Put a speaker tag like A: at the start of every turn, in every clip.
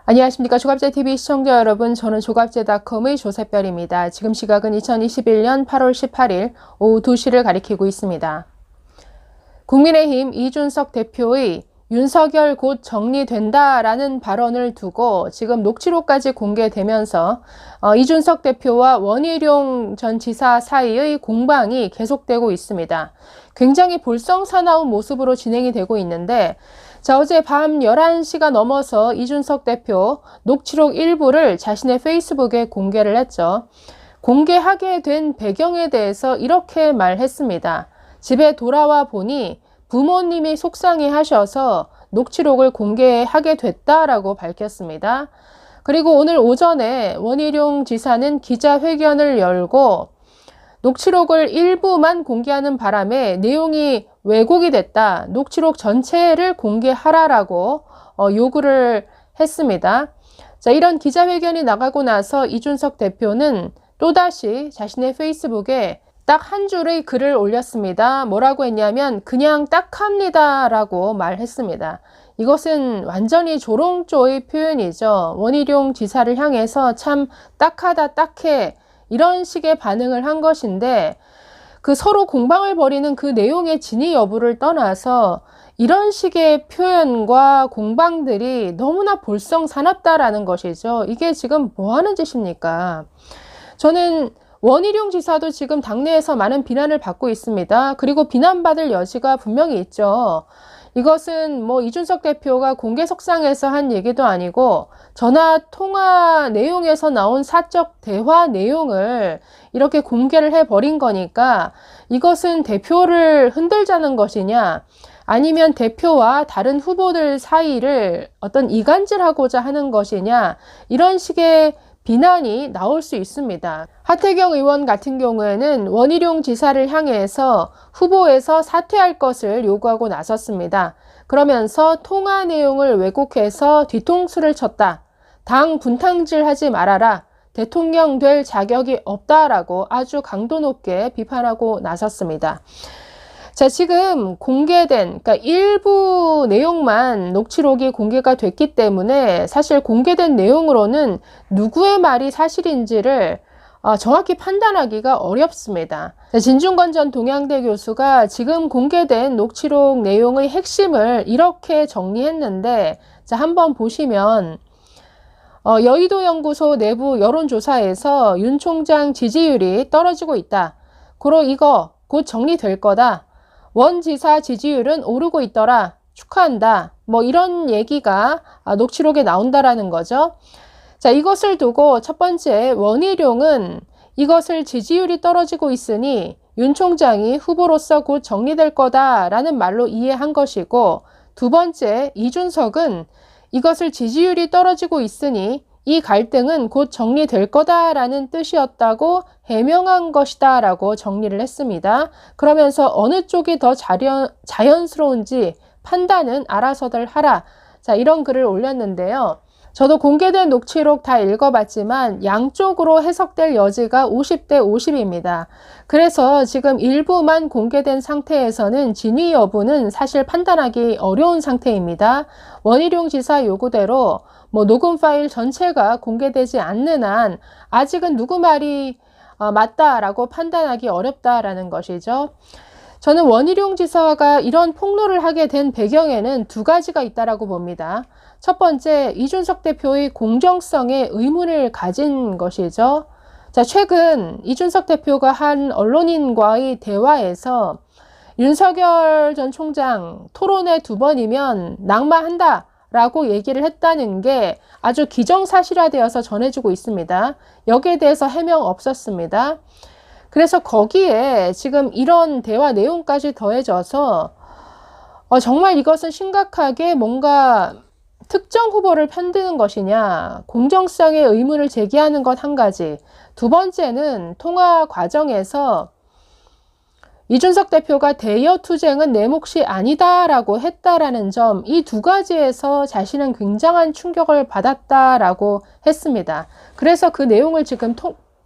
A: 안녕하십니까. 조갑제TV 시청자 여러분, 저는 조갑제닷컴의 조셉별입니다. 지금 시각은 2021년 8월 18일 오후 2시를 가리키고 있습니다. 국민의힘 이준석 대표의 윤석열 곧 정리된다라는 발언을 두고 지금 녹취록까지 공개되면서 이준석 대표와 원희룡 전 지사 사이의 공방이 계속되고 있습니다. 굉장히 볼썽사나운 모습으로 진행이 되고 있는데, 자, 어제 밤 11시가 넘어서 이준석 대표 녹취록 일부를 자신의 페이스북에 공개를 했죠. 공개하게 된 배경에 대해서 이렇게 말했습니다. 집에 돌아와 보니 부모님이 속상해 하셔서 녹취록을 공개하게 됐다라고 밝혔습니다. 그리고 오늘 오전에 원희룡 지사는 기자회견을 열고 녹취록을 일부만 공개하는 바람에 내용이 왜곡이 됐다. 녹취록 전체를 공개하라라고 요구를 했습니다. 자, 이런 기자회견이 나가고 나서 이준석 대표는 또다시 자신의 페이스북에 딱 한 줄의 글을 올렸습니다. 뭐라고 했냐면 그냥 딱합니다 라고 말했습니다. 이것은 완전히 조롱조의 표현이죠. 원희룡 지사를 향해서 참 딱하다 딱해 이런 식의 반응을 한 것인데, 그 서로 공방을 벌이는 그 내용의 진위 여부를 떠나서 이런 식의 표현과 공방들이 너무나 볼썽사납다라는 것이죠. 이게 지금 뭐 하는 짓입니까? 저는 원희룡 지사도 지금 당내에서 많은 비난을 받고 있습니다. 그리고 비난받을 여지가 분명히 있죠. 이것은 뭐 이준석 대표가 공개석상에서 한 얘기도 아니고 전화 통화 내용에서 나온 사적 대화 내용을 이렇게 공개를 해버린 거니까 이것은 대표를 흔들자는 것이냐, 아니면 대표와 다른 후보들 사이를 어떤 이간질하고자 하는 것이냐, 이런 식의 비난이 나올 수 있습니다. 하태경 의원 같은 경우에는 원희룡 지사를 향해서 후보에서 사퇴할 것을 요구하고 나섰습니다. 그러면서 통화 내용을 왜곡해서 뒤통수를 쳤다. 당 분탕질하지 말아라. 대통령 될 자격이 없다라고 아주 강도 높게 비판하고 나섰습니다. 자, 지금 공개된, 그러니까 일부 내용만 녹취록이 공개가 됐기 때문에 사실 공개된 내용으로는 누구의 말이 사실인지를 정확히 판단하기가 어렵습니다. 자, 진중권 전 동양대 교수가 지금 공개된 녹취록 내용의 핵심을 이렇게 정리했는데, 자, 한번 보시면 여의도연구소 내부 여론조사에서 윤 총장 지지율이 떨어지고 있다. 고로 이거 곧 정리될 거다. 원 지사 지지율은 오르고 있더라. 축하한다. 뭐 이런 얘기가 녹취록에 나온다라는 거죠. 자, 이것을 두고 첫 번째 원희룡은 이것을 지지율이 떨어지고 있으니 윤 총장이 후보로서 곧 정리될 거다라는 말로 이해한 것이고, 두 번째 이준석은 이것을 지지율이 떨어지고 있으니 이 갈등은 곧 정리될 거다라는 뜻이었다고 해명한 것이다 라고 정리를 했습니다. 그러면서 어느 쪽이 더 자연스러운지 판단은 알아서들 하라. 자, 이런 글을 올렸는데요. 저도 공개된 녹취록 다 읽어봤지만 양쪽으로 해석될 여지가 50대 50입니다. 그래서 지금 일부만 공개된 상태에서는 진위 여부는 사실 판단하기 어려운 상태입니다. 원희룡 지사 요구대로 뭐 녹음 파일 전체가 공개되지 않는 한 아직은 누구 말이 맞다라고 판단하기 어렵다라는 것이죠. 저는 원희룡 지사가 이런 폭로를 하게 된 배경에는 두 가지가 있다라고 봅니다. 첫 번째, 이준석 대표의 공정성에 의문을 가진 것이죠. 자, 최근 이준석 대표가 한 언론인과의 대화에서 윤석열 전 총장 토론회 2번이면 낙마한다 라고 얘기를 했다는 게 아주 기정사실화되어서 전해지고 있습니다. 여기에 대해서 해명 없었습니다. 그래서 거기에 지금 이런 대화 내용까지 더해져서 정말 이것은 심각하게 뭔가 특정 후보를 편드는 것이냐, 공정성의 의문을 제기하는 것 한 가지. 두 번째는 통화 과정에서 이준석 대표가 대여 투쟁은 내 몫이 아니다라고 했다라는 점, 이 두 가지에서 자신은 굉장한 충격을 받았다라고 했습니다. 그래서 그 내용을 지금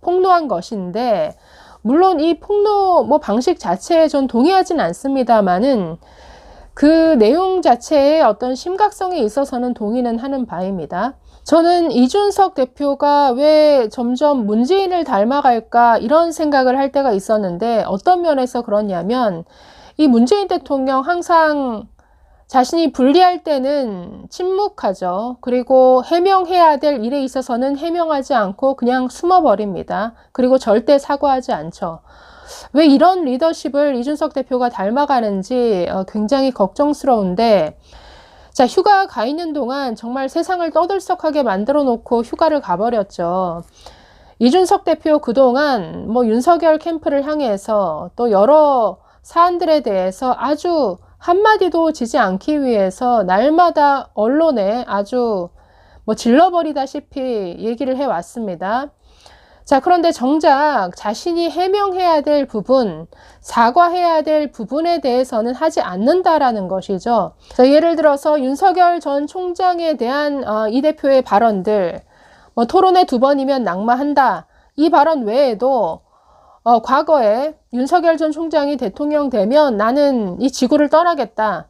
A: 폭로한 것인데, 물론 이 폭로 방식 자체에 전 동의하진 않습니다만은 그 내용 자체의 어떤 심각성에 있어서는 동의는 하는 바입니다. 저는 이준석 대표가 왜 점점 문재인을 닮아갈까 이런 생각을 할 때가 있었는데, 어떤 면에서 그러냐면 이 문재인 대통령 항상 자신이 불리할 때는 침묵하죠. 그리고 해명해야 될 일에 있어서는 해명하지 않고 그냥 숨어버립니다. 그리고 절대 사과하지 않죠. 왜 이런 리더십을 이준석 대표가 닮아가는지 굉장히 걱정스러운데, 자, 휴가 가 있는 동안 정말 세상을 떠들썩하게 만들어 놓고 휴가를 가버렸죠. 이준석 대표 그동안 뭐 윤석열 캠프를 향해서 또 여러 사안들에 대해서 아주 한마디도 지지 않기 위해서 날마다 언론에 아주 뭐 질러버리다시피 얘기를 해왔습니다. 자, 그런데 정작 자신이 해명해야 될 부분, 사과해야 될 부분에 대해서는 하지 않는다라는 것이죠. 자, 예를 들어서 윤석열 전 총장에 대한 이 대표의 발언들, 뭐 토론회 2번이면 낙마한다, 이 발언 외에도 과거에 윤석열 전 총장이 대통령 되면 나는 이 지구를 떠나겠다,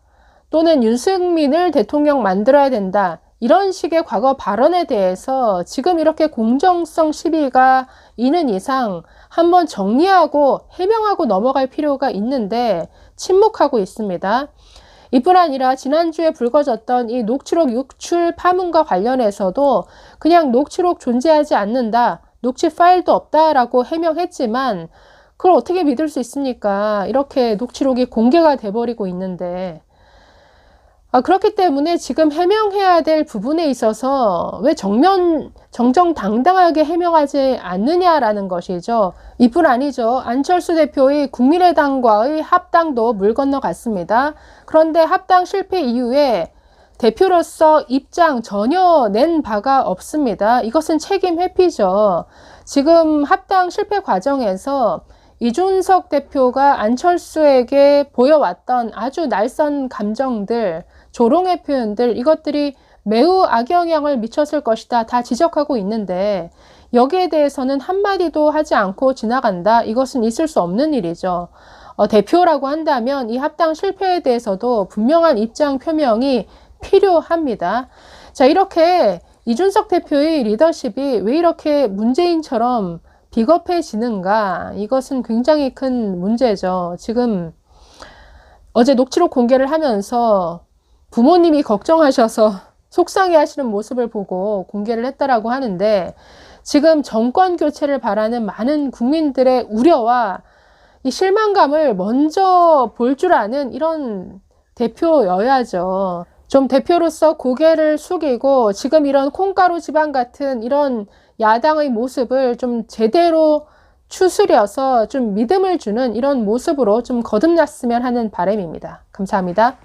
A: 또는 윤승민을 대통령 만들어야 된다, 이런 식의 과거 발언에 대해서 지금 이렇게 공정성 시비가 있는 이상 한번 정리하고 해명하고 넘어갈 필요가 있는데 침묵하고 있습니다. 이뿐 아니라 지난주에 불거졌던 이 녹취록 유출 파문과 관련해서도 그냥 녹취록 존재하지 않는다, 녹취 파일도 없다라고 해명했지만 그걸 어떻게 믿을 수 있습니까? 이렇게 녹취록이 공개가 돼버리고 있는데. 그렇기 때문에 지금 해명해야 될 부분에 있어서 왜 정정당당하게 해명하지 않느냐라는 것이죠. 이뿐 아니죠. 안철수 대표의 국민의당과의 합당도 물 건너갔습니다. 그런데 합당 실패 이후에 대표로서 입장 전혀 낸 바가 없습니다. 이것은 책임 회피죠. 지금 합당 실패 과정에서 이준석 대표가 안철수에게 보여왔던 아주 날선 감정들, 조롱의 표현들, 이것들이 매우 악영향을 미쳤을 것이다, 다 지적하고 있는데 여기에 대해서는 한마디도 하지 않고 지나간다, 이것은 있을 수 없는 일이죠. 대표라고 한다면 이 합당 실패에 대해서도 분명한 입장 표명이 필요합니다. 자, 이렇게 이준석 대표의 리더십이 왜 이렇게 문재인처럼 비겁해지는가, 이것은 굉장히 큰 문제죠. 지금 어제 녹취록 공개를 하면서 부모님이 걱정하셔서 속상해 하시는 모습을 보고 공개를 했다라고 하는데, 지금 정권 교체를 바라는 많은 국민들의 우려와 이 실망감을 먼저 볼 줄 아는 이런 대표여야죠. 좀 대표로서 고개를 숙이고 지금 이런 콩가루 지방 같은 이런 야당의 모습을 좀 제대로 추스려서 좀 믿음을 주는 이런 모습으로 좀 거듭났으면 하는 바람입니다. 감사합니다.